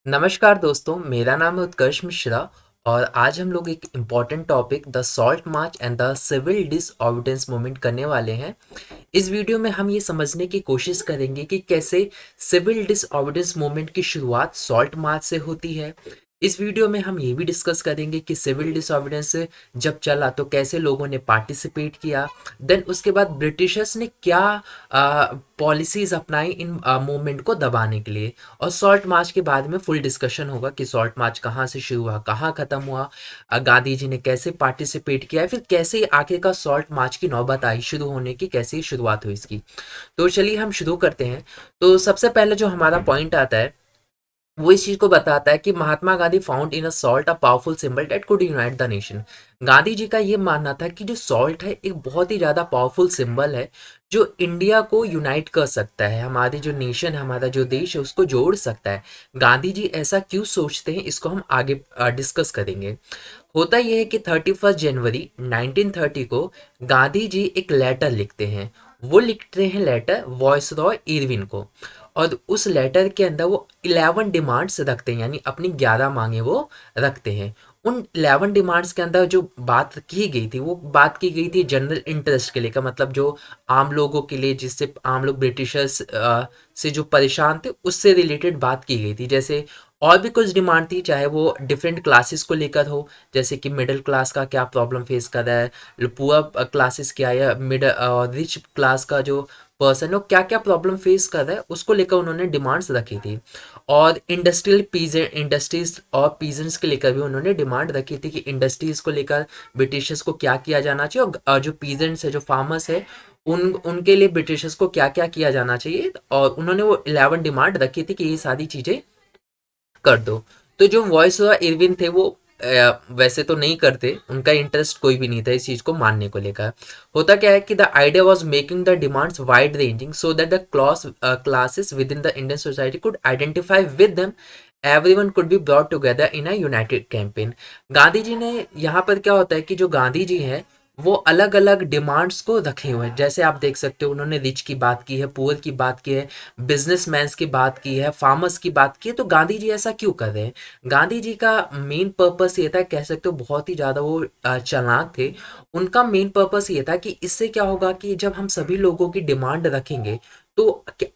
नमस्कार दोस्तों, मेरा नाम है उत्कर्ष मिश्रा और आज हम लोग एक important topic the salt march and the civil disobedience movement करने वाले हैं। इस वीडियो में हम ये समझने की कोशिश करेंगे कि कैसे सिविल डिसऑबिडेंस मूवमेंट की शुरुआत सॉल्ट मार्च से होती है। इस वीडियो में हम ये भी डिस्कस करेंगे कि सिविल डिसऑबिडेंस जब चला तो कैसे लोगों ने पार्टिसिपेट किया। देन उसके बाद ब्रिटिशर्स ने क्या पॉलिसीज अपनाई इन मूवमेंट को दबाने के लिए। और सॉल्ट मार्च के बाद में फुल डिस्कशन होगा कि सॉल्ट मार्च कहाँ से शुरू हुआ, कहाँ ख़त्म हुआ, गांधी जी ने कैसे पार्टिसिपेट किया, फिर कैसे आखिरकार सॉल्ट मार्च की नौबत आई शुरू होने की, कैसे शुरुआत हुई इसकी। तो चलिए हम शुरू करते हैं। तो सबसे पहले जो हमारा पॉइंट आता है वो इस चीज को बताता है कि Mahatma Gandhi found in a salt a powerful symbol that could unite the nation. Gandhi ji का ये मानना था कि जो सॉल्ट है एक बहुत ही ज्यादा पावरफुल सिंबल है जो इंडिया को यूनाइट कर सकता है, हमारी जो नेशन, हमारा जो देश है उसको जोड़ सकता है। गांधी जी ऐसा क्यों सोचते हैं इसको हम आगे डिस्कस करेंगे। होता यह है कि 31 जनवरी 1930 को गांधी जी एक लेटर लिखते हैं। वो लिखते हैं लेटर वॉइस रॉय इरविन को, और उस लेटर के अंदर वो 11 डिमांड्स रखते हैं, यानी अपनी 11 मांगे वो रखते हैं। उन 11 डिमांड्स के अंदर जो बात की गई थी वो बात की गई थी जनरल इंटरेस्ट के लिए, का मतलब जो आम लोगों के लिए, जिससे आम लोग ब्रिटिशर्स से जो परेशान थे उससे रिलेटेड बात की गई थी। जैसे और भी कुछ डिमांड थी, चाहे वो डिफरेंट क्लासेस को लेकर हो, जैसे कि मिडिल क्लास का क्या प्रॉब्लम फेस कर रहा है, पुअर क्लासेस क्या, या मिडिल रिच क्लास का जो पर्सन हो क्या क्या प्रॉब्लम फेस कर रहा है, उसको लेकर उन्होंने डिमांड्स रखी थी। और इंडस्ट्रीज और पीजेंट्स के लेकर भी उन्होंने डिमांड रखी थी कि इंडस्ट्रीज को लेकर ब्रिटिशर्स को क्या किया जाना चाहिए, और जो पीजेंट्स है, जो फार्मर्स है, उनके लिए ब्रिटिशर्स को क्या क्या किया जाना चाहिए। और उन्होंने वो 11 डिमांड रखी थी कि ये सारी चीजें कर दो। तो जो वॉइस इरविन थे वो वैसे तो नहीं करते, उनका इंटरेस्ट कोई भी नहीं था इस चीज को मानने को लेकर। होता क्या है कि the idea was making the demands wide ranging so that the classes with in the Indian society could identify with them, everyone could be brought together in a united campaign. Gandhi ji ने यहाँ पर क्या होता है कि जो गांधी जी हैं वो अलग अलग डिमांड्स को रखे हुए हैं। जैसे आप देख सकते हो उन्होंने रिच की बात की है, पुअर की बात की है, बिजनेसमैन की बात की है, फार्मर्स की बात की है। तो गांधी जी ऐसा क्यों कर रहे हैं? गांधी जी का मेन पर्पस ये था, कह सकते हो बहुत ही ज़्यादा वो चालाक थे। उनका मेन पर्पस ये था कि इससे क्या होगा कि जब हम सभी लोगों की डिमांड रखेंगे तो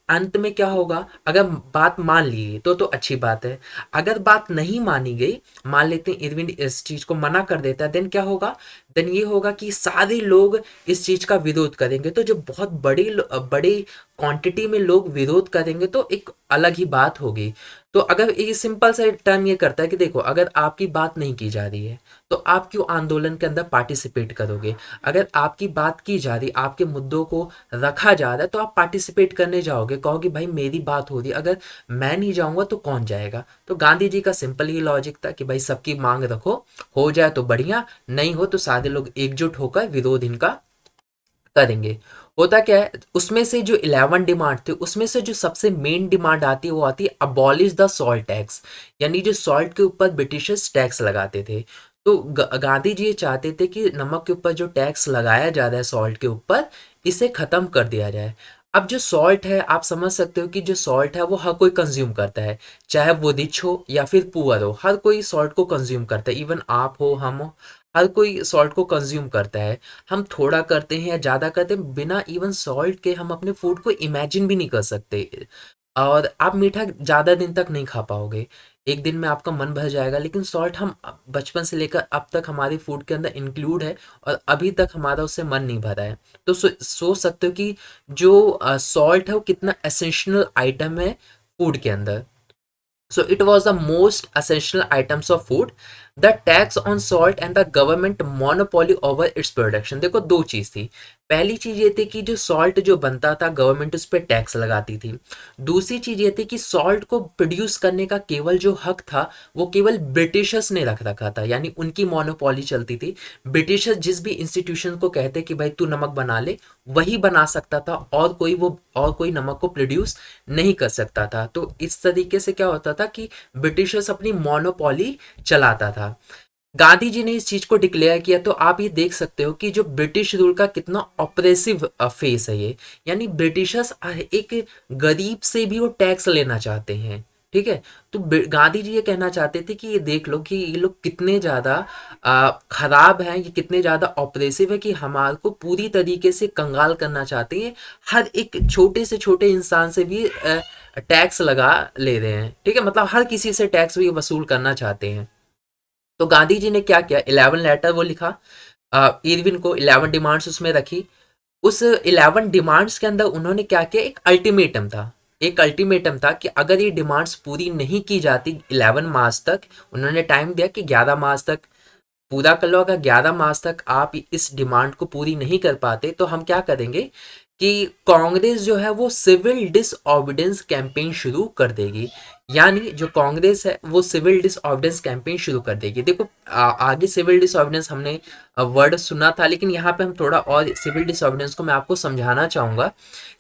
अंत में क्या होगा, अगर बात मान ली गई तो अच्छी बात है। अगर बात नहीं मानी गई, मान लेते हैं इरविन इस चीज को मना कर देता है, देन क्या होगा, देन ये होगा कि सारे लोग इस चीज का विरोध करेंगे। तो जब बहुत बड़ी क्वांटिटी में लोग विरोध करेंगे तो एक अलग ही बात होगी। तो अगर ये सिंपल सा टर्म ये करता है कि देखो, अगर आपकी बात नहीं की जा रही है तो आप क्यों आंदोलन के अंदर पार्टिसिपेट करोगे। अगर आपकी बात की जा रही, आपके मुद्दों को रखा जा रहा है तो आप पार्टिसिपेट करने जाओगे, कहोगे भाई मेरी बात हो रही है, अगर मैं नहीं जाऊंगा तो कौन जाएगा। तो गांधी जी का सिंपल ही लॉजिक था कि भाई सबकी मांग रखो, हो जाए तो बढ़िया, नहीं हो तो सारे लोग एकजुट होकर विरोध इनका करेंगे। होता क्या है, उसमें से जो 11 डिमांड थे उसमें से जो सबसे मेन डिमांड आती है वो आती है अबॉलिश द सॉल्ट टैक्स, यानी जो सॉल्ट के ऊपर ब्रिटिशर्स टैक्स लगाते थे। तो गांधी जी ये चाहते थे कि नमक के ऊपर जो टैक्स लगाया जा रहा है सॉल्ट के ऊपर, इसे खत्म कर दिया जाए। अब जो सॉल्ट है आप समझ सकते हो कि जो सॉल्ट है वो हर कोई कंज्यूम करता है, चाहे वो रिच हो या फिर पुअर हो, हर कोई सॉल्ट को कंज्यूम करता है। इवन आप हो, हम हो, हर कोई सॉल्ट को कंज्यूम करता है। हम थोड़ा करते हैं या ज़्यादा करते हैं, बिना इवन सॉल्ट के हम अपने फूड को इमेजिन भी नहीं कर सकते। और आप मीठा ज़्यादा दिन तक नहीं खा पाओगे, एक दिन में आपका मन भर जाएगा। लेकिन सॉल्ट हम बचपन से लेकर अब तक हमारी फूड के अंदर इंक्लूड है और अभी तक हमारा उससे मन नहीं भरा है। तो सोच सकते हो कि जो सॉल्ट है वो कितना एसेंशियल आइटम है फूड के अंदर। So it was the most essential items of food. The tax on salt and the government monopoly over its production. देखो दो चीज थी। पहली चीज ये थी कि जो सॉल्ट जो बनता था गवर्नमेंट उस पर टैक्स लगाती थी। दूसरी चीज ये थी कि सॉल्ट को प्रोड्यूस करने का केवल जो हक था वो केवल ब्रिटिशर्स ने रख रखा था, यानी उनकी मोनोपोली चलती थी। ब्रिटिशर्स जिस भी इंस्टीट्यूशन को कहते कि भाई तू नमक बना ले, वही बना सकता था, और कोई नमक को प्रोड्यूस नहीं कर सकता था। तो इस तरीके से क्या होता था कि ब्रिटिशर्स अपनी मोनोपोली चलाता था। गांधी जी ने इस चीज को डिक्लेयर किया, तो आप ये देख सकते हो कि जो ब्रिटिश रूल का कितना ऑपरेसिव फेस है ये, यानी ब्रिटिशर्स एक गरीब से भी वो टैक्स लेना चाहते हैं। ठीक है। तो गांधी जी ये कहना चाहते थे कि ये देख लो कि ये लोग कितने ज़्यादा खराब हैं, ये कितने ज़्यादा ऑपरेसिव है कि हमारे को पूरी तरीके से कंगाल करना चाहते हैं। हर एक छोटे से छोटे इंसान से भी टैक्स लगा ले रहे हैं, ठीक है, मतलब हर किसी से टैक्स भी वसूल करना चाहते हैं। तो गांधी जी ने क्या किया, 11 लेटर वो लिखा इरविन को, 11 डिमांड्स उसमें रखी। उस 11 डिमांड्स के अंदर उन्होंने क्या किया, एक अल्टीमेटम था। एक अल्टीमेटम था कि अगर ये डिमांड्स पूरी नहीं की जाती 11 मार्च तक, उन्होंने टाइम दिया कि 11 मार्च तक पूरा कर लो। अगर 11 मार्च तक आप इस डिमांड को पूरी नहीं कर पाते तो हम क्या करेंगे कि कांग्रेस जो है वो सिविल डिसऑबिडेंस कैंपेन शुरू कर देगी। यानी जो कांग्रेस है वो सिविल डिसऑबिडेंस कैंपेन शुरू कर देगी। देखो आगे सिविल डिसऑबिडेंस हमने वर्ड सुना था, लेकिन यहाँ पे हम थोड़ा और सिविल डिसऑबिडेंस को मैं आपको समझाना चाहूंगा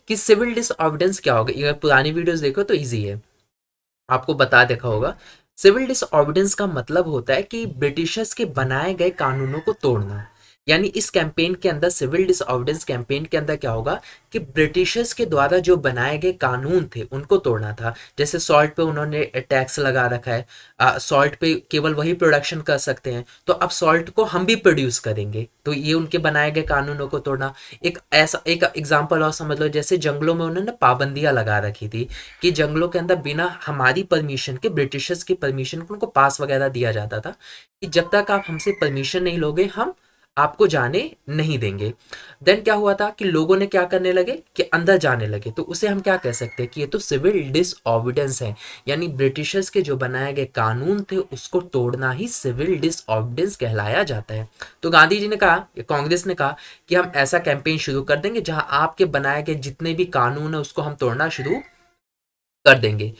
कि सिविल डिसऑबिडेंस क्या होगा। अगर पुरानी वीडियोस देखो तो इजी है, आपको बता देखा होगा। सिविल डिसऑर्डिनेंस का मतलब होता है कि ब्रिटिशर्स के बनाए गए कानूनों को तोड़ना। यानी इस कैंपेन के अंदर, सिविल डिसऑर्डिनेंस कैंपेन के अंदर क्या होगा कि ब्रिटिशर्स के द्वारा जो बनाए गए कानून थे उनको तोड़ना था। जैसे सॉल्ट पे उन्होंने टैक्स लगा रखा है, सॉल्ट पे केवल वही प्रोडक्शन कर सकते हैं, तो अब सॉल्ट को हम भी प्रोड्यूस करेंगे, तो ये उनके बनाए गए कानूनों को तोड़ना। एक ऐसा एक एग्जांपल और समझ लो, जैसे जंगलों में उन्होंने पाबंदियां लगा रखी थी कि जंगलों के अंदर बिना हमारी परमिशन के, ब्रिटिशर्स की परमिशन को उनको पास वगैरह दिया जाता था कि जब तक आप हमसे परमिशन नहीं लोगे हम आपको जाने नहीं देंगे। देन क्या हुआ था कि लोगों ने क्या करने लगे कि अंदर जाने लगे, तो उसे हम क्या कह सकते हैं कि ये तो सिविल डिसऑबिडेंस है। यानी ब्रिटिशर्स के जो बनाए गए कानून थे उसको तोड़ना ही सिविल डिसऑबिडेंस कहलाया जाता है। तो गांधी जी ने कहा, कांग्रेस ने कहा कि हम ऐसा कैंपेन शुरू कर देंगे जहां आपके बनाए गए जितने भी कानून है उसको हम तोड़ना शुरू कर देंगे।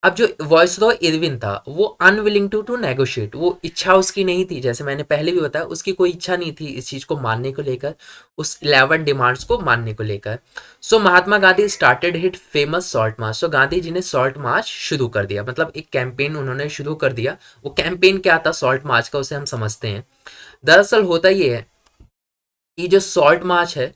अब जो वॉइस रॉय इरविन था वो अनविलिंग टू नेगोशिएट, वो इच्छा उसकी नहीं थी, जैसे मैंने पहले भी बताया उसकी कोई इच्छा नहीं थी इस चीज को मानने को लेकर, उस 11 डिमांड्स को मानने को लेकर। So Mahatma Gandhi started hit famous salt march. So Gandhi ji ने सॉल्ट मार्च शुरू कर दिया, मतलब एक कैंपेन उन्होंने शुरू कर दिया। वो कैंपेन क्या था सॉल्ट मार्च का, उसे हम समझते हैं। दरअसल होता ये है कि जो सॉल्ट मार्च है,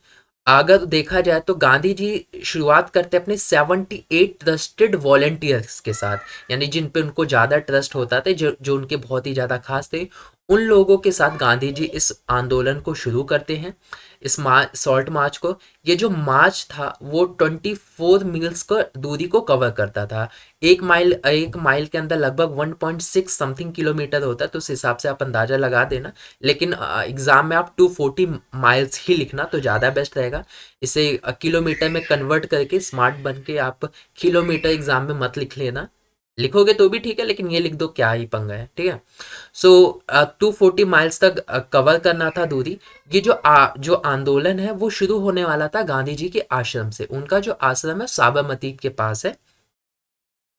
अगर देखा जाए तो गांधी जी शुरुआत करते अपने 78 ट्रस्टेड वॉलेंटियर्स के साथ। यानी जिन पे उनको ज़्यादा ट्रस्ट होता था, जो जो उनके बहुत ही ज़्यादा खास थे, उन लोगों के साथ गांधी जी इस आंदोलन को शुरू करते हैं, इस मार्च, सॉल्ट मार्च को। ये जो मार्च था वो 24 मील्स का दूरी को कवर करता था। एक माइल के अंदर लगभग 1.6 समथिंग किलोमीटर होता है, तो उस हिसाब से आप अंदाजा लगा देना। लेकिन एग्जाम में आप 240 माइल्स ही लिखना तो ज़्यादा बेस्ट रहेगा। इसे किलोमीटर में कन्वर्ट करके स्मार्ट बन के आप किलोमीटर एग्जाम में मत लिख लेना, लिखोगे तो भी ठीक है, लेकिन ये लिख दो क्या ही पंगा है, ठीक है। सो 240 माइल्स तक कवर करना था दूरी। ये जो आंदोलन है वो शुरू होने वाला था गांधी जी के आश्रम से। उनका जो आश्रम है साबरमती के पास है,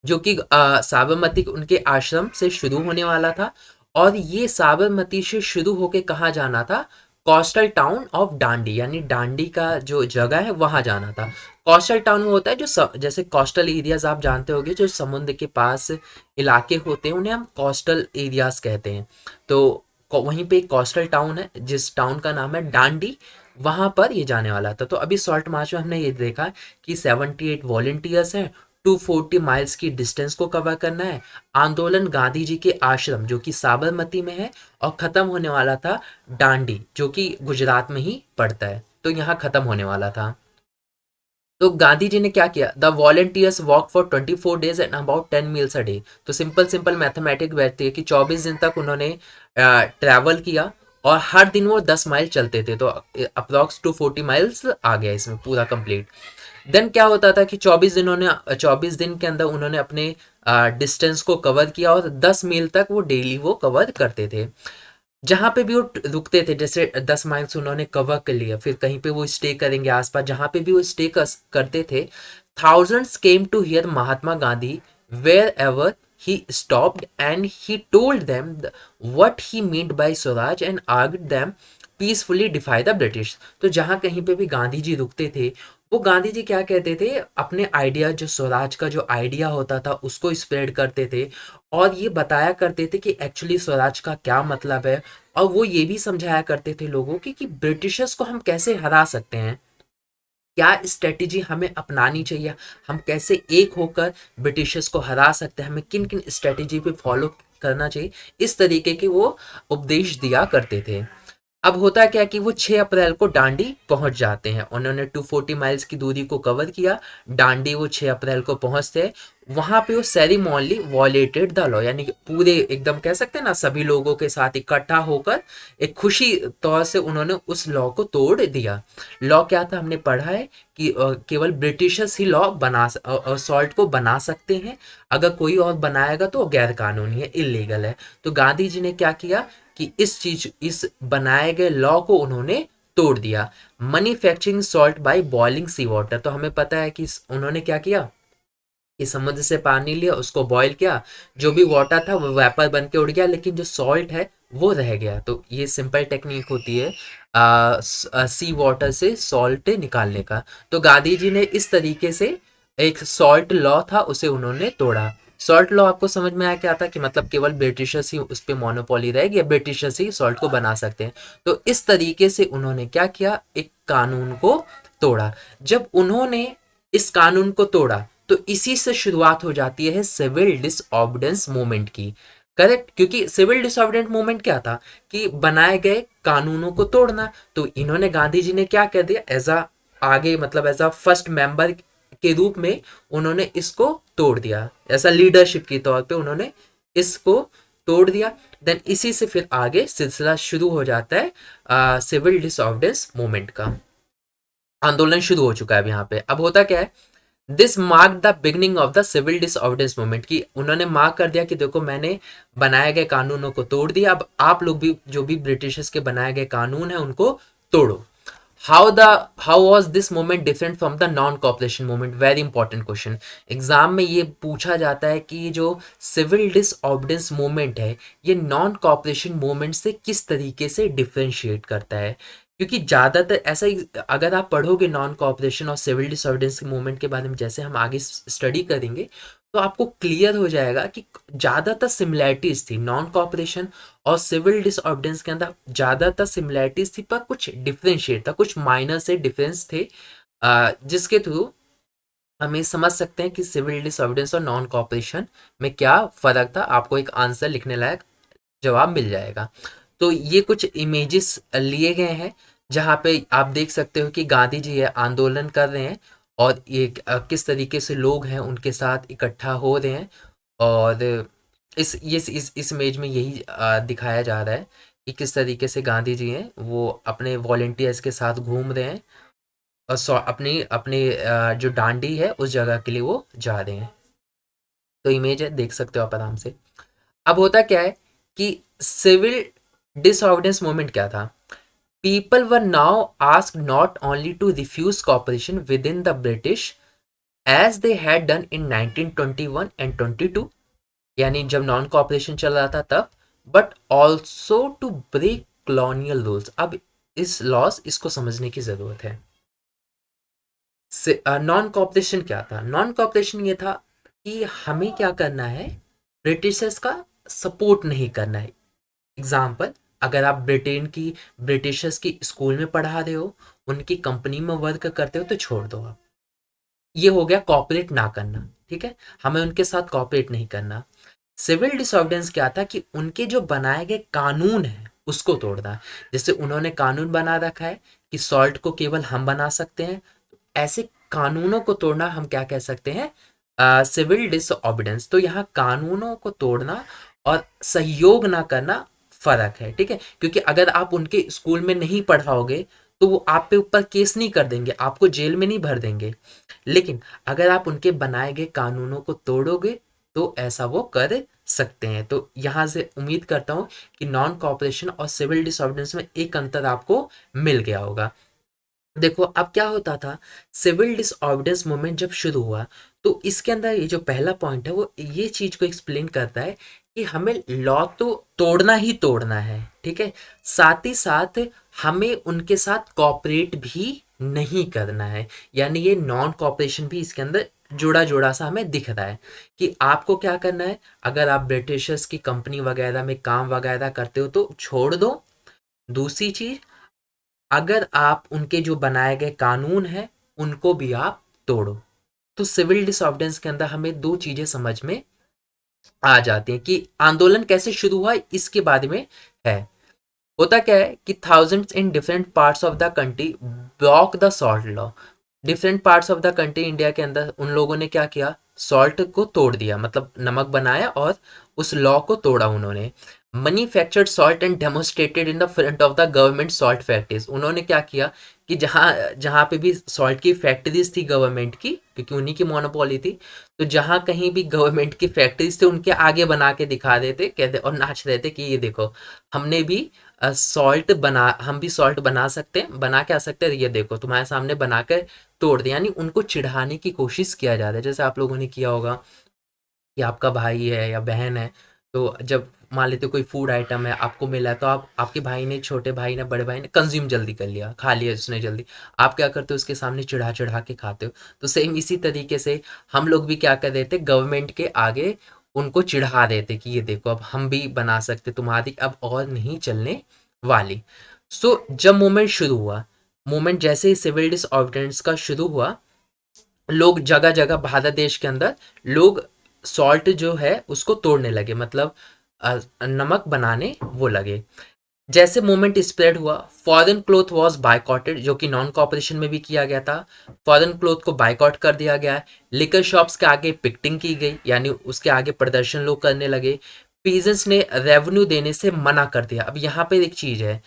जो कि साबरमती उनके आश्रम से शुरू होने वाला था। और ये साबरमती से शुरू होके कहाँ जाना था, कोस्टल टाउन ऑफ डांडी, यानी डांडी का जो जगह है वहां जाना था। कोस्टल टाउन में होता है जो जैसे कोस्टल एरियाज आप जानते होंगे, जो समुद्र के पास इलाके होते हैं उन्हें हम कोस्टल एरियाज कहते हैं। तो वहीं पे एक कोस्टल टाउन है जिस टाउन का नाम है डांडी, वहां पर ये जाने वाला था। तो अभी सॉल्ट मार्च में हमने ये देखा कि 78 वॉलेंटियर्स हैं, 240 माइल्स की डिस्टेंस को कवर करना है। आंदोलन गांधी जी के आश्रम जो कि साबरमती में है, और खत्म होने वाला था डांडी जो कि गुजरात में ही पड़ता है, तो यहाँ खत्म होने वाला था। तो गांधी जी ने क्या किया, the volunteers walk for 24 days and about 10 meals a day. तो सिंपल सिंपल मैथमेटिक बैठती है कि 24 दिन तक उन्होंने ट्रैवल किया और हर दिन वो 10 माइल चलते थे, तो अप्रॉक्स 240 माइल्स आ गया इसमें पूरा कंप्लीट। देन क्या होता था कि 24 दिन के अंदर उन्होंने अपने डिस्टेंस को कवर किया और 10 मील तक वो डेली वो कवर करते थे। जहाँ पे भी वो रुकते थे, जैसे 10 माइल्स उन्होंने कवर कर लिया, फिर कहीं पे वो स्टे करेंगे आसपास, जहाँ पे भी वो स्टे करते थे, thousands came to hear Mahatma Gandhi wherever he stopped, and he told them what he meant by swaraj and urged them peacefully defy the British. तो जहाँ कहीं पे भी गांधी जी रुकते थे, वो गांधी जी क्या कहते थे, अपने आइडिया, जो स्वराज का जो आइडिया होता था उसको स्प्रेड करते थे, और ये बताया करते थे कि एक्चुअली स्वराज का क्या मतलब है। और वो ये भी समझाया करते थे लोगों की कि ब्रिटिशर्स को हम कैसे हरा सकते हैं। क्या स्ट्रेटेजी हमें अपनानी चाहिए, हम कैसे एक होकर ब्रिटिशर्स को हरा सकते हैं, हमें किन किन स्ट्रेटेजी पे फॉलो करना चाहिए, इस तरीके के वो उपदेश दिया करते थे। अब होता क्या कि वो 6 अप्रैल को डांडी पहुंच जाते हैं, उन्होंने 240 माइल्स की दूरी को कवर किया। डांडी वो 6 अप्रैल को पहुंचते हैं। वहां पे वो सेरिमोनली वॉलेटेड द लॉ, यानी कि पूरे एकदम कह सकते हैं ना, सभी लोगों के साथ इकट्ठा होकर एक खुशी तौर से उन्होंने उस लॉ को तोड़ दिया। लॉ क्या था, हमने पढ़ा है कि केवल ब्रिटिशर्स ही लॉ सॉल्ट को बना सकते हैं, अगर कोई और बनाएगा तो गैर कानूनी है, इलीगल है। तो गांधी जी ने क्या किया कि इस बनाए गए लॉ को उन्होंने तोड़ दिया। Manufacturing salt by boiling sea water, तो हमें पता है कि उन्होंने क्या किया कि समुद्र से पानी लिया, उसको बॉईल किया, जो भी वाटर था वो वेपर बन के उड़ गया, लेकिन जो सॉल्ट है वो रह गया। तो ये सिंपल टेक्निक होती है सी वाटर से सॉल्ट निकालने का। तो गांधी जी ने इस तरीके से एक सॉल्ट लॉ था उसे उन्होंने तोड़ा। सॉल्ट लॉ आपको समझ में आया क्या था कि मतलब केवल ब्रिटिशर्स ही उस पर मोनोपोली रहेगी या ब्रिटिशर्स ही सॉल्ट को बना सकते हैं। तो इस तरीके से उन्होंने क्या किया, एक कानून को तोड़ा। जब उन्होंने इस कानून को तोड़ा तो इसी से शुरुआत हो जाती है सिविल डिसऑर्डिनेंस मूवमेंट की। करेक्ट, क्योंकि सिविल डिसऑर्डिनेंस मूवमेंट क्या था कि बनाए गए कानूनों को तोड़ना। तो इन्होंने, गांधी जी ने क्या कर दिया, एज अ आगे मतलब एज अ फर्स्ट मेंबर के रूप में उन्होंने इसको तोड़ दिया, ऐसा लीडरशिप के तौर पे उन्होंने इसको तोड़ दिया। देन इसी से फिर आगे सिलसिला शुरू हो जाता है सिविल डिसऑर्डिनेंस मूवमेंट का। आंदोलन शुरू हो चुका है अब यहाँ पे। अब होता क्या है, this mark the beginning of the civil disobedience movement, की उन्होंने मार्क कर दिया कि देखो मैंने बनाए गए कानूनों को तोड़ दिया, अब आप लोग भी जो भी ब्रिटिशर्स के बनाए गए कानून है उनको तोड़ो। How was this movement different from the non cooperation movement, very important question. Exam में ये पूछा जाता है कि जो सिविल डिसऑर्डिनेंस मूवमेंट है ये नॉन कॉपरेशन मूवमेंट से किस तरीके से डिफ्रेंशिएट करता है। क्योंकि ज़्यादातर ऐसा ही, अगर आप पढ़ोगे नॉन कॉपरेशन और सिविल डिसऑर्डिनेंस मूवमेंट के बारे में जैसे हम आगे स्टडी करेंगे, तो आपको क्लियर हो जाएगा कि ज़्यादातर सिमिलैरिटीज़ थी नॉन कॉपरेशन और सिविल डिसऑर्डिनेंस के अंदर, ज़्यादातर सिमिलैरिटीज़ थी पर कुछ डिफरेंशिएट था, कुछ माइनर से डिफरेंस थे जिसके थ्रू हम ये समझ सकते हैं कि सिविल डिसऑर्डिनेंस और नॉन कॉपरेशन में क्या फ़र्क था। आपको एक आंसर लिखने लायक जवाब मिल जाएगा। तो ये कुछ इमेजेस लिए गए हैं जहाँ पे आप देख सकते हो कि गांधी जी है आंदोलन कर रहे हैं और ये किस तरीके से लोग हैं उनके साथ इकट्ठा हो रहे हैं। और इस इमेज में यही दिखाया जा रहा है कि किस तरीके से गांधी जी हैं वो अपने वॉलेंटियर्स के साथ घूम रहे हैं और अपनी अपनी जो डांडी है उस जगह के लिए वो जा रहे हैं। तो इमेज है, देख सकते हो आप आराम से। अब होता क्या है कि सिविल डिसऑर्डिनेंस मूवमेंट क्या था, people were now asked not only to refuse cooperation with in the British as they had done in 1921 and 22, यानी जब नॉन कॉपरेशन चल रहा था तब, but also to break colonial rules. अब इस लॉस इसको समझने की जरूरत है। नॉन कॉपरेशन क्या था, नॉन कॉपरेशन ये था कि हमें क्या करना है, ब्रिटिशर्स का सपोर्ट नहीं करना है। एग्जाम्पल, अगर आप ब्रिटिशर्स की स्कूल में पढ़ा रहे हो, उनकी कंपनी में वर्क करते हो तो छोड़ दो आप। ये हो गया कॉपरेट ना करना, ठीक है, हमें उनके साथ कॉपरेट नहीं करना। सिविल डिसऑर्डिनेंस क्या था कि उनके जो बनाए गए कानून है उसको तोड़ना। जैसे उन्होंने कानून बना रखा है कि सॉल्ट को केवल हम बना सकते हैं, ऐसे कानूनों को तोड़ना हम क्या कह सकते हैं, सिविल डिसऑर्डिनेंस। तो यहाँ कानूनों को तोड़ना और सहयोग ना करना फर्क है, ठीक है, क्योंकि अगर आप उनके स्कूल में नहीं पढ़ाओगे तो वो आप पे ऊपर केस नहीं कर देंगे, आपको जेल में नहीं भर देंगे। लेकिन अगर आप उनके बनाए गए कानूनों को तोड़ोगे तो ऐसा वो कर सकते हैं। तो यहाँ से उम्मीद करता हूँ कि नॉन कॉपरेशन और सिविल डिसऑर्डिनेंस में एक अंतर आपको मिल गया होगा। देखो अब क्या होता था, सिविल डिसऑर्डिनेंस मूवमेंट जब शुरू हुआ तो इसके अंदर ये जो पहला पॉइंट है वो ये चीज को एक्सप्लेन करता है कि हमें लॉ तो तोड़ना ही तोड़ना है, ठीक है, साथ ही साथ हमें उनके साथ कॉपरेट भी नहीं करना है। यानी ये नॉन कॉपरेशन भी इसके अंदर जोड़ा जोड़ा सा हमें दिख रहा है कि आपको क्या करना है, अगर आप ब्रिटिशर्स की कंपनी वगैरह में काम वगैरह करते हो तो छोड़ दो। दूसरी चीज, अगर आप उनके जो बनाए गए कानून हैं उनको भी आप तोड़ो। तो सिविल डिसऑर्डरेंस के अंदर हमें दो चीजें समझ में आ जाती हैं कि आंदोलन कैसे शुरू हुआ, इसके बारे में है। होता क्या है कि thousands in different parts of the country block the salt law. Different parts of the country India के अंदर उन लोगों ने क्या किया, सॉल्ट को तोड़ दिया, मतलब नमक बनाया और उस लॉ को तोड़ा उन्होंने। Manufactured salt and demonstrated in the front of the government salt factories. उन्होंने क्या किया कि जहाँ जहाँ पे भी सॉल्ट की फैक्ट्रीज थी गवर्नमेंट की, क्योंकि उन्हीं की मोनोपोली थी, तो जहाँ कहीं भी गवर्नमेंट की फैक्ट्रीज थे उनके आगे बना के दिखा देते, कहते और नाच रहे थे कि ये देखो हमने भी सॉल्ट बना, हम भी सॉल्ट बना सकते हैं, बना के आ सकते हैं, ये देखो तुम्हारे सामने बना कर तोड़ दे। यानी उनको चिढ़ाने की कोशिश किया जा रहा है। जैसे आप लोगों ने किया होगा कि आपका भाई है या बहन है, तो जब मान लेते कोई फूड आइटम है आपको मिला है, तो आप आपके भाई ने, छोटे भाई ने, बड़े भाई ने कंज्यूम जल्दी कर लिया, खा लिया उसने जल्दी, आप क्या करते हो उसके सामने चिढ़ा चिढ़ा के खाते हो। तो सेम इसी तरीके से हम लोग भी क्या कर देते, गवर्नमेंट के आगे उनको चिढ़ा देते कि ये देखो अब हम भी बना सकते, तुम्हारी अब और नहीं चलने वाली। सो जब मूवमेंट शुरू हुआ, मूवमेंट जैसे ही सिविल डिसऑर्डरेंस का शुरू हुआ, लोग जगह जगह भारत देश के अंदर लोग सॉल्ट जो है उसको तोड़ने लगे, मतलब नमक बनाने वो लगे। जैसे मूवमेंट स्प्रेड हुआ, फॉरेन क्लोथ वाज बायकॉटेड, जो कि नॉन कॉपरेशन में भी किया गया था। फॉरेन क्लोथ को बायकॉट कर दिया गया है। लिकर शॉप्स के आगे पिकटिंग की गई, यानी उसके आगे प्रदर्शन लोग करने लगे। पीजेंट्स ने रेवेन्यू देने से मना कर दिया। अब यहाँ पे एक चीज है,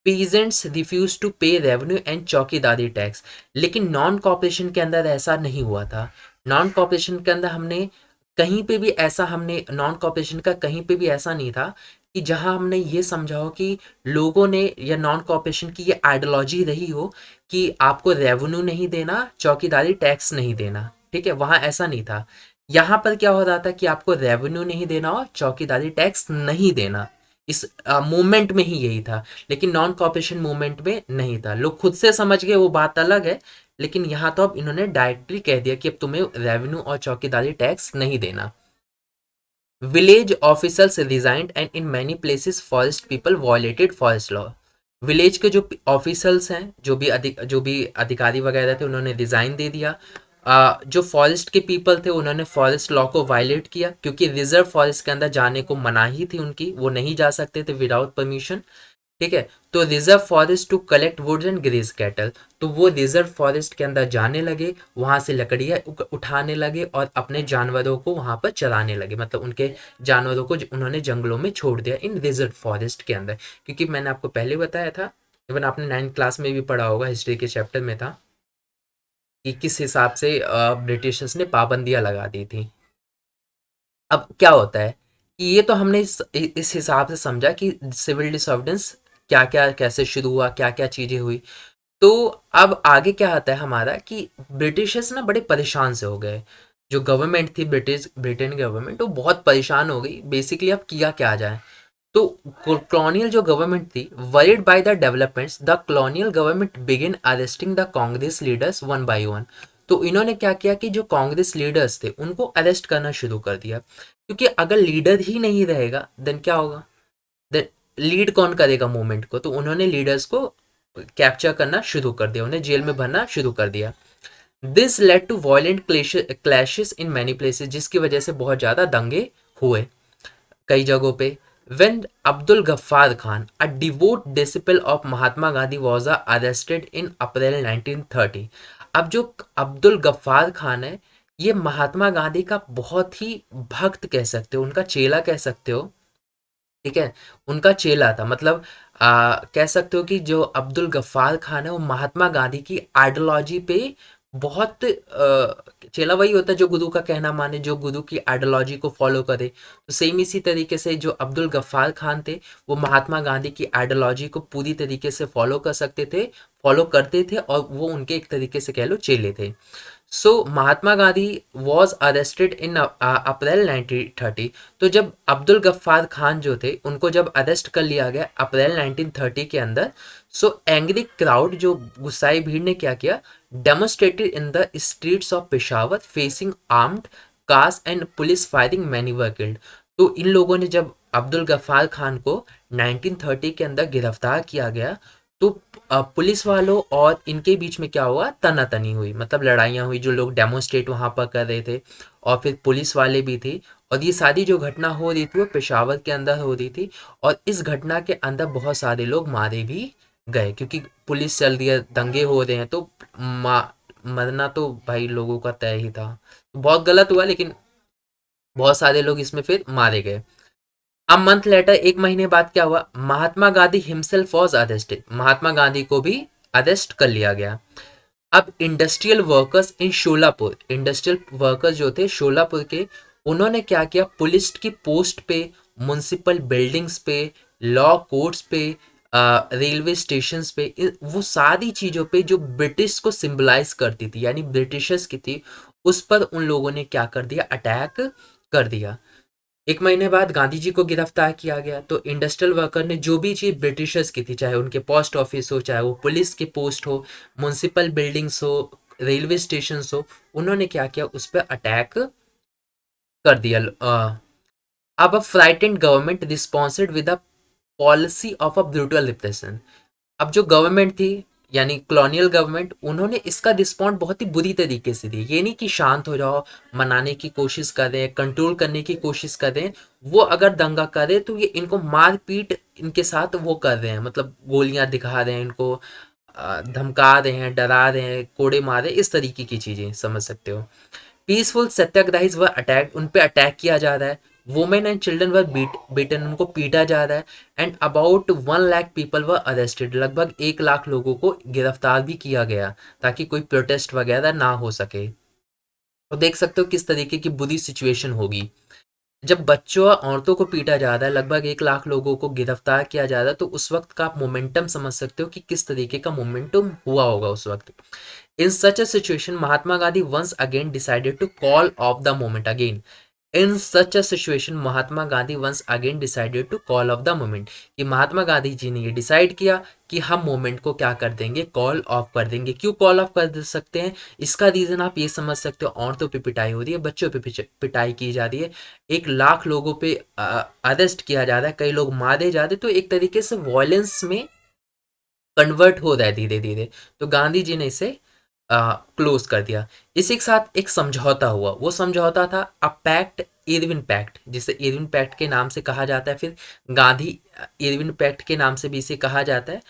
पीजेंट्स रिफ्यूज टू पे रेवेन्यू एंड चौकीदारी टैक्स। लेकिन नॉन कॉपरेशन के अंदर ऐसा नहीं हुआ था। नॉन कॉपरेशन के अंदर हमने कहीं पे भी ऐसा, हमने नॉन कॉपरेशन का कहीं पे भी ऐसा नहीं था कि जहां हमने ये समझा हो कि लोगों ने, या नॉन कॉपरेशन की ये आइडियोलॉजी रही हो कि आपको रेवेन्यू नहीं देना, चौकीदारी टैक्स नहीं देना। ठीक है, वहां ऐसा नहीं था। यहाँ पर क्या हो रहा था कि आपको रेवेन्यू नहीं देना और चौकीदारी टैक्स नहीं देना। इस मूवमेंट में ही यही था, लेकिन नॉन कॉपरेशन मूवमेंट में नहीं था। लोग खुद से समझ गए, वो बात अलग है, लेकिन यहाँ तो अब इन्होंने डायरेक्टली कह दिया कि अब तुम्हें रेवेन्यू और चौकीदारी टैक्स नहीं देना। Village officers resigned and in many places forest people violated forest law. Village के जो ऑफिसर्स हैं, जो भी अधिकारी वगैरह थे, उन्होंने रिजाइन दे दिया। जो फॉरेस्ट के पीपल थे उन्होंने फॉरेस्ट लॉ को वायलेट किया, क्योंकि रिजर्व फॉरेस्ट के अंदर जाने को मनाही थी उनकी, वो नहीं जा सकते थे विदाउट परमिशन। ठीक है, तो reserve forest to collect woods and graze cattle, तो वो रिजर्व फॉरेस्ट के अंदर जाने लगे, वहां से लकड़ियां उठाने लगे और अपने जानवरों को वहां पर चराने लगे, मतलब उनके जानवरों को उन्होंने जंगलों में छोड़ दिया इन रिजर्व फॉरेस्ट के अंदर। क्योंकि मैंने आपको पहले बताया था, इवन आपने 9th क्लास में भी पढ़ा होगा, हिस्ट्री के चैप्टर में था कि किस हिसाब से ब्रिटिशर्स ने पाबंदियां लगा दी थी। अब क्या होता है कि ये तो हमने इस हिसाब से समझा कि सिविल डिसऑर्डरेंस क्या क्या कैसे शुरू हुआ, क्या क्या चीजें हुई। तो अब आगे क्या आता है हमारा कि ब्रिटिशर्स ना बड़े परेशान से हो गए। जो गवर्नमेंट थी, ब्रिटेन गवर्नमेंट, वो बहुत परेशान हो गई। बेसिकली अब किया क्या जाए, तो कॉलोनियल जो गवर्नमेंट थी, worried by the developments, the colonial government begin arresting the Congress leaders one by one. तो इन्होंने क्या किया कि जो कांग्रेस लीडर्स थे उनको अरेस्ट करना शुरू कर दिया, क्योंकि अगर लीडर ही नहीं रहेगा देन क्या होगा, देन लीड कौन करेगा मूवमेंट को। तो उन्होंने लीडर्स को कैप्चर करना शुरू कर दिया, उन्हें जेल में भरना शुरू कर दिया। This led to violent clashes in many places, जिसकी वजह से बहुत ज्यादा दंगे हुए कई जगहों पे। When Abdul Ghaffar Khan, a devout disciple of Mahatma Gandhi, was arrested in April 1930। अब जो अब्दुल गफ्फार खान है, ये महात्मा गांधी का बहुत ही भक्त कह सकते हो, उनका चेला कह सकते हो। ठीक है, उनका चेला था, मतलब कह सकते हो कि जो अब्दुल गफ्फार खान है वो महात्मा गांधी की आइडियोलॉजी पे बहुत चेला वही होता है जो गुरु का कहना माने, जो गुरु की आइडियोलॉजी को फॉलो करे। तो सेम इसी तरीके से जो अब्दुल गफ्फार खान थे, वो महात्मा गांधी की आइडियोलॉजी को पूरी तरीके से फॉलो कर सकते थे, फॉलो करते थे, और वो उनके एक तरीके से कह लो चेले थे। सो Mahatma Gandhi was arrested in अप्रैल 1930। तो जब अब्दुल गफ्फार खान जो थे उनको जब अरेस्ट कर लिया गया अप्रैल 1930 के अंदर, सो एंग्री क्राउड, जो गुस्साई भीड़ ने क्या किया, demonstrated in the streets of Peshawar facing armed cars and police firing, many were killed. तो इन लोगों ने जब अब्दुल गफ्फार खान को 1930 के अंदर गिरफ्तार किया गया, तो पुलिस वालों और इनके बीच में क्या हुआ, तनातनी हुई, मतलब लड़ाइयाँ हुई, जो लोग डेमोन्स्ट्रेट वहाँ पर कर रहे थे और फिर पुलिस वाले भी थे। और ये सारी जो घटना हो रही थी वो पेशावर के अंदर हो रही थी, और इस घटना के अंदर बहुत सारे लोग मारे भी गए, क्योंकि पुलिस चल दिया, दंगे हो रहे हैं तो मरना तो भाई लोगों का तय ही था। बहुत गलत हुआ, लेकिन बहुत सारे लोग इसमें फिर मारे गए। अब मंथ लेटर, एक महीने बाद क्या हुआ, Mahatma Gandhi himself was arrested, Mahatma Gandhi को भी अरेस्ट कर लिया गया। अब industrial workers in Sholapur, industrial workers जो थे शोलापुर के, उन्होंने क्या किया, पुलिस की पोस्ट पे, म्युनिसिपल बिल्डिंग्स पे, लॉ कोर्ट्स पे, रेलवे स्टेशंस पे, वो सारी चीज़ों पे जो ब्रिटिश को सिंबलाइज करती थी, यानी ब्रिटिशर्स की थी, उस पर उन लोगों ने क्या कर दिया, अटैक कर दिया। एक महीने बाद गांधी जी को गिरफ्तार किया गया। तो इंडस्ट्रियल वर्कर ने जो भी चीज़ ब्रिटिशर्स की थी, चाहे उनके पोस्ट ऑफिस हो, चाहे वो पुलिस के पोस्ट हो, म्युनिसिपल बिल्डिंग्स हो, रेलवे स्टेशन हो, उन्होंने क्या किया, उस पर अटैक कर दिया। अब frightened government responded with a policy of a brutal repression. अब जो गवर्नमेंट थी, यानी कॉलोनियल गवर्नमेंट, उन्होंने इसका रिस्पॉन्ड बहुत ही बुरी तरीके से दी। ये नहीं कि शांत हो जाओ, मनाने की कोशिश कर रहे हैं, कंट्रोल करने की कोशिश कर रहे हैं, वो अगर दंगा करे तो ये इनको मार पीट इनके साथ वो कर रहे हैं, मतलब गोलियां दिखा रहे हैं इनको, धमका रहे हैं, डरा रहे हैं, कोड़े मारे, इस तरीके की चीजें समझ सकते हो। पीसफुल सत्याग्रहीज वर अटैक, उन पे अटैक किया जा रहा है। Women and children were beaten, उनको पीटा जा रहा है। And about 1 lakh people were arrested, लगभग 1 लाख लोगों को गिरफ्तार भी किया गया, ताकि कोई प्रोटेस्ट वगैरह ना हो सके। तो देख सकते हो किस तरीके की बुरी सिचुएशन होगी। जब बच्चों और औरतों को पीटा जा रहा है, लगभग 1 लाख लोगों को गिरफ्तार किया जा रहा है, तो उस वक्त का आप मोमेंटम समझ सकते हो कि किस तरीके का मोमेंटम हुआ होगा उस वक्त। In such a situation, Mahatma Gandhi once again decided to call off the moment again. In such a situation, Mahatma Gandhi once again decided to call off the moment. कि महात्मा गांधी जी ने ये डिसाइड किया कि हम मोमेंट को क्या कर देंगे, कॉल ऑफ कर देंगे। क्यों कॉल ऑफ कर सकते हैं, इसका रीजन आप ये समझ सकते हो। औरतों पे पिटाई हो रही है, बच्चों पे पिटाई की जा रही है, 1 लाख लोगों पे अरेस्ट किया जा रहा है, कई लोग मारे जा रहे हैं, तो एक तरीके से वॉयलेंस में कन्वर्ट हो रहा है धीरे धीरे। तो गांधी जी ने इसे क्लोज कर दिया। इसी के साथ एक समझौता हुआ, वो समझौता था अ पैक्ट, इरविन पैक्ट, जिसे इरविन पैक्ट के नाम से कहा जाता है, फिर गांधी इरविन पैक्ट के नाम से भी इसे कहा जाता है,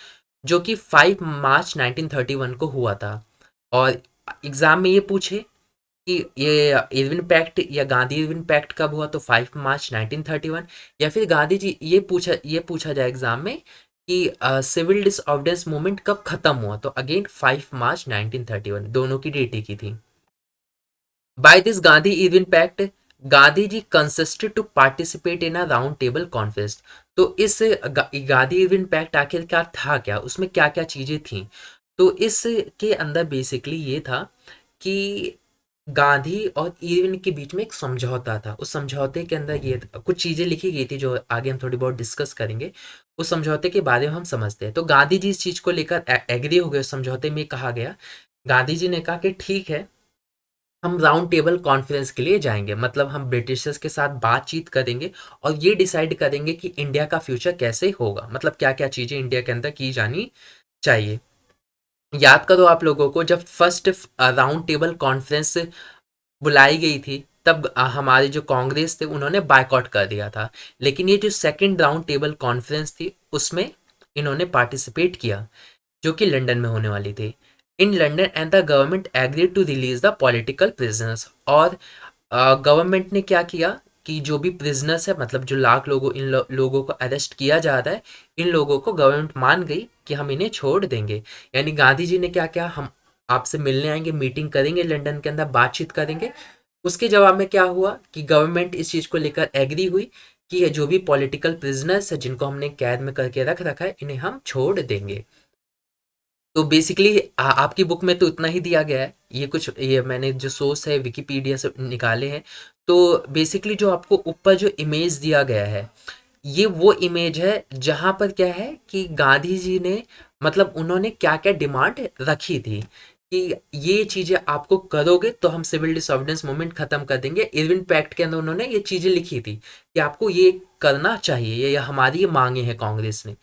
जो कि 5 मार्च 1931 को हुआ था। और एग्जाम में ये पूछे कि ये इरविन पैक्ट या गांधी इरविन पैक्ट कब हुआ, तो 5 मार्च 1931। या फिर गांधी जी, ये पूछा जाए एग्जाम में कि सिविल डिसऑर्डरेंस मूवमेंट कब खत्म हुआ, तो अगेन 5 मार्च 1931, दोनों की डेट एक ही थी। By this Gandhi Irwin pact, Gandhi ji consisted to participate in a round table conference. तो इस गांधी इरविन पैक्ट आखिरकार था क्या, उसमें क्या क्या चीजें थी। तो इसके अंदर बेसिकली ये था कि गांधी और इरविन के बीच में एक समझौता था। उस समझौते के अंदर ये कुछ चीजें लिखी गई थी, जो आगे हम थोड़ी बहुत डिस्कस करेंगे। उस समझौते के बारे में हम समझते हैं। तो गांधी जी इस चीज को लेकर एग्री हो गए। उस समझौते में कहा गया, गांधी जी ने कहा कि ठीक है, हम राउंड टेबल कॉन्फ्रेंस के लिए जाएंगे, मतलब हम ब्रिटिशर्स के साथ बातचीत करेंगे और ये डिसाइड करेंगे कि इंडिया का फ्यूचर कैसे होगा, मतलब क्या क्या चीजें इंडिया के अंदर की जानी चाहिए। याद करो आप लोगों को, जब फर्स्ट राउंड टेबल कॉन्फ्रेंस बुलाई गई थी, तब हमारे जो कांग्रेस थे उन्होंने बायकॉट कर दिया था। लेकिन ये जो सेकंड राउंड टेबल कॉन्फ्रेंस थी, उसमें इन्होंने पार्टिसिपेट किया, जो कि लंदन में होने वाली थी। In London and the government agreed to release the political prisoners. और गवर्नमेंट ने क्या किया कि जो भी प्रिजनर्स है, मतलब जो लाख लोगों, लोगों को अरेस्ट किया जा रहा है, इन लोगों को गवर्नमेंट मान गई कि हम इन्हें छोड़ देंगे। यानी गांधी जी ने क्या किया, हम आपसे मिलने आएंगे, मीटिंग करेंगे लंदन के अंदर, बातचीत करेंगे। उसके जवाब में क्या हुआ कि गवर्नमेंट इस चीज़ को लेकर एग्री हुई कि ये जो भी पॉलिटिकल प्रिजनर्स है, जिनको हमने कैद में करके रख रखा है, इन्हें हम छोड़ देंगे। तो बेसिकली आपकी बुक में तो इतना ही दिया गया है। ये मैंने जो सोर्स है विकिपीडिया से निकाले हैं। तो बेसिकली जो आपको ऊपर जो इमेज दिया गया है, ये वो इमेज है जहाँ पर क्या है कि गांधी जी ने, मतलब उन्होंने क्या क्या डिमांड रखी थी कि ये चीज़ें आपको करोगे तो हम सिविल डिसऑर्डरेंस मूवमेंट खत्म कर देंगे। इरविन पैक्ट के अंदर उन्होंने ये चीज़ें लिखी थी कि आपको ये करना चाहिए, ये हमारी ये मांगे हैं कांग्रेस ने।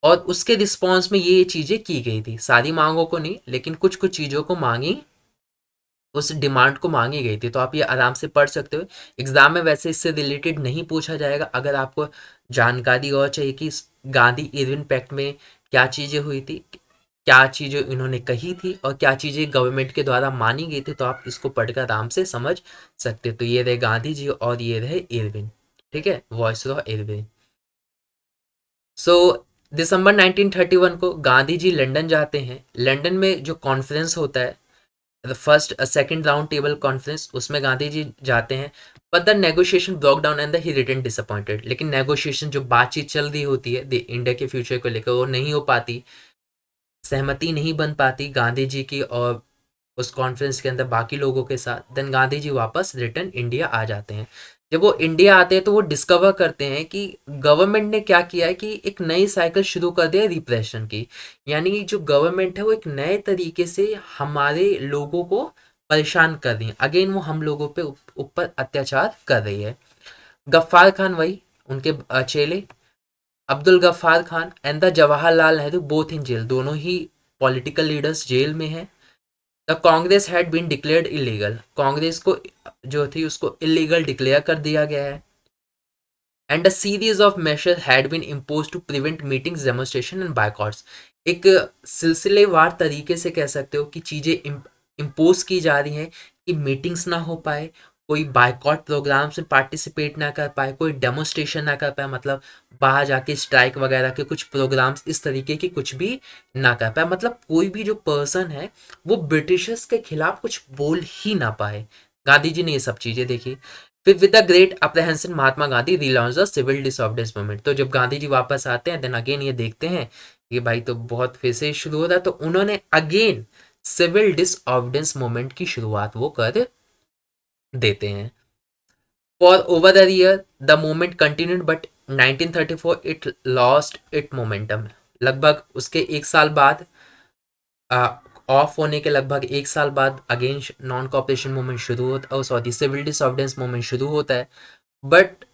और उसके रिस्पॉन्स में ये चीज़ें की गई थी, सारी मांगों को नहीं लेकिन कुछ कुछ चीज़ों को मांगी, उस डिमांड को मांगी गई थी। तो आप ये आराम से पढ़ सकते हो। एग्जाम में वैसे इससे रिलेटेड नहीं पूछा जाएगा। अगर आपको जानकारी और चाहिए कि गांधी इरविन पैक्ट में क्या चीज़ें हुई थी, क्या चीज़ें इन्होंने कही थी और क्या चीज़ें गवर्नमेंट के द्वारा मानी गई थी, तो आप इसको पढ़कर आराम से समझ सकते हो। तो ये रहे गांधी जी और ये रहे इरविन, ठीक है, वॉइस ऑफ इरविन। सो दिसंबर 1931 को गांधी जी लंदन जाते हैं। लंदन में जो कॉन्फ्रेंस होता है, the first second round table conference, उसमें गांधी जी जाते हैं। But the negotiation broke down and he return disappointed. लेकिन नेगोशिएशन जो बातचीत चल रही होती है इंडिया के फ्यूचर को लेकर, वो नहीं हो पाती, सहमति नहीं बन पाती गांधी जी की और उस कॉन्फ्रेंस के अंदर बाकी लोगों के साथ। देन गांधी जी वापस रिटर्न इंडिया आ जाते हैं। जब वो इंडिया आते हैं तो वो डिस्कवर करते हैं कि गवर्नमेंट ने क्या किया है कि एक नई साइकिल शुरू कर दिया रिप्रेशन की। यानी जो गवर्नमेंट है वो एक नए तरीके से हमारे लोगों को परेशान कर रही है। अगेन वो हम लोगों पे ऊपर अत्याचार कर रही है। गफ्फार खान, वही उनके चेले Abdul Ghaffar Khan and the Jawaharlal Nehru both in jail, दोनों ही पॉलिटिकल लीडर्स जेल में हैं। The Congress had been declared illegal, Congress को जो थी उसको इलीगल डिक्लेयर कर दिया गया है। And a series of measures had been impose to prevent meetings, demonstration and boycotts. एक सिलसिलेवार तरीके से कह सकते हो कि चीज़ें इम्पोज की जा रही हैं कि मीटिंग्स ना हो पाए, कोई बायकॉट प्रोग्राम्स में पार्टिसिपेट ना कर पाए, कोई डेमोन्स्ट्रेशन ना कर पाए, मतलब बाहर जाके स्ट्राइक वगैरह के कुछ प्रोग्राम्स इस तरीके की कुछ भी ना कर पाए। मतलब कोई भी जो पर्सन है वो ब्रिटिशर्स के खिलाफ कुछ बोल ही ना पाए। गांधी जी ने ये सब चीज़ें देखी। फिर with the great apprehension Mahatma Gandhi relaunch the civil disorders movement. तो जब गांधी जी वापस आते हैं देन अगेन ये देखते हैं कि भाई तो बहुत फिर से शुरू हो रहा है, तो उन्होंने अगेन सिविल डिसऑर्डर्स मूवमेंट की शुरुआत वो कर देते हैं। For over the year the movement continued but 1934 it lost it momentum. लगभग उसके एक साल बाद, ऑफ होने के लगभग एक साल बाद अगेन नॉन कॉपरेशन मूवमेंट शुरू होता है, सॉरी सिविल डिसऑर्डर्स मूवमेंट शुरू होता है। बट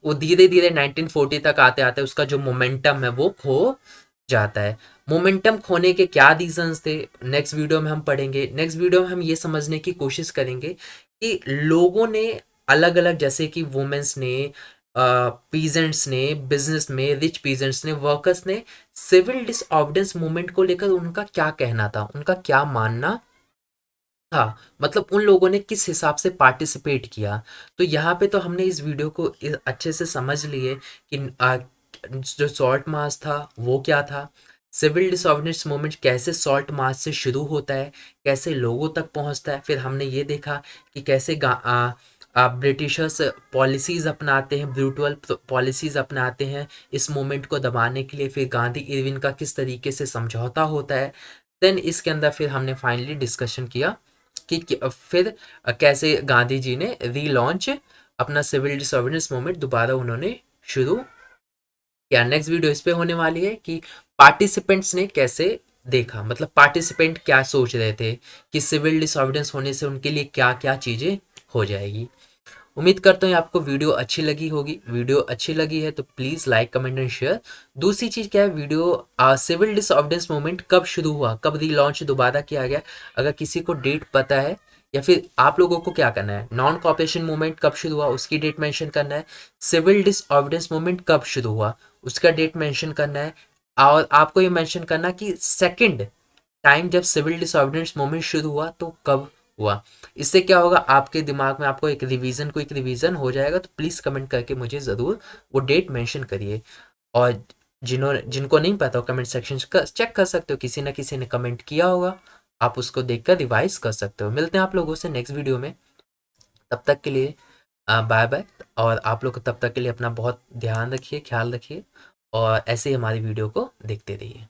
वो धीरे धीरे 1940 तक आते आते उसका जो मोमेंटम है वो खो जाता है। मोमेंटम खोने के क्या रीजंस थे, नेक्स्ट वीडियो में हम पढ़ेंगे। नेक्स्ट वीडियो में हम ये समझने की कोशिश करेंगे कि लोगों ने अलग अलग, जैसे कि वुमेन्स ने, पीजेंट्स ने, बिजनेस में रिच पीजेंट्स ने, वर्कर्स ने, सिविल डिसऑर्डर्स मूवमेंट को लेकर उनका क्या कहना था, उनका क्या मानना था, मतलब उन लोगों ने किस हिसाब से पार्टिसिपेट किया। तो यहाँ पे तो हमने इस वीडियो को अच्छे से समझ लिए कि जो सॉल्ट मार्च था वो क्या था, सिविल डिसऑर्डर्स मूवमेंट कैसे सॉल्ट मार्च से शुरू होता है, कैसे लोगों तक पहुंचता है। फिर हमने ये देखा कि कैसे ब्रिटिशर्स पॉलिसीज़ अपनाते हैं, ब्रूटल पॉलिसीज़ अपनाते हैं इस मूवमेंट को दबाने के लिए। फिर गांधी इरविन का किस तरीके से समझौता होता है। देन इसके अंदर फिर हमने फाइनली डिस्कशन किया कि फिर कैसे गांधी जी ने रीलॉन्च अपना सिविल डिसऑर्डर्स मूवमेंट दोबारा उन्होंने शुरू किया। नेक्स्ट वीडियो इस पे होने वाली है कि पार्टिसिपेंट्स ने कैसे देखा, मतलब पार्टिसिपेंट क्या सोच रहे थे कि सिविल डिसऑर्डर्स होने से उनके लिए क्या क्या चीज़ें हो जाएगी। उम्मीद करता हूँ आपको वीडियो अच्छी लगी होगी। वीडियो अच्छी लगी है तो please like comment and share. दूसरी चीज़ क्या है, वीडियो सिविल डिसऑर्डर्स मूवमेंट कब शुरू हुआ, कब रीलॉन्च दोबारा किया गया, अगर किसी को डेट पता है, या फिर आप लोगों को क्या करना है, नॉन कॉपरेशन मूवमेंट कब शुरू हुआ उसकी डेट मेंशन करना है, सिविल डिसऑर्डर्स मूवमेंट कब शुरू हुआ उसका डेट मेंशन करना है, और आपको ये मेंशन करना कि सेकंड टाइम जब सिविल डिसऑर्डर्स मूवमेंट शुरू हुआ तो कब हुआ। इससे क्या होगा, आपके दिमाग में आपको एक रिवीजन, क्विक रिवीजन हो जाएगा। तो प्लीज़ कमेंट करके मुझे ज़रूर वो डेट मेंशन करिए। और जिनको नहीं पता हो कमेंट सेक्शन चेक कर सकते हो, किसी ना किसी ने कमेंट किया होगा, आप उसको देखकर रिवाइज कर सकते हो। मिलते हैं आप लोगों से नेक्स्ट वीडियो में, तब तक के लिए बाय बाय। और आप लोग तब तक के लिए अपना बहुत ध्यान रखिए, ख्याल रखिए, और ऐसे ही हमारी वीडियो को देखते रहिए।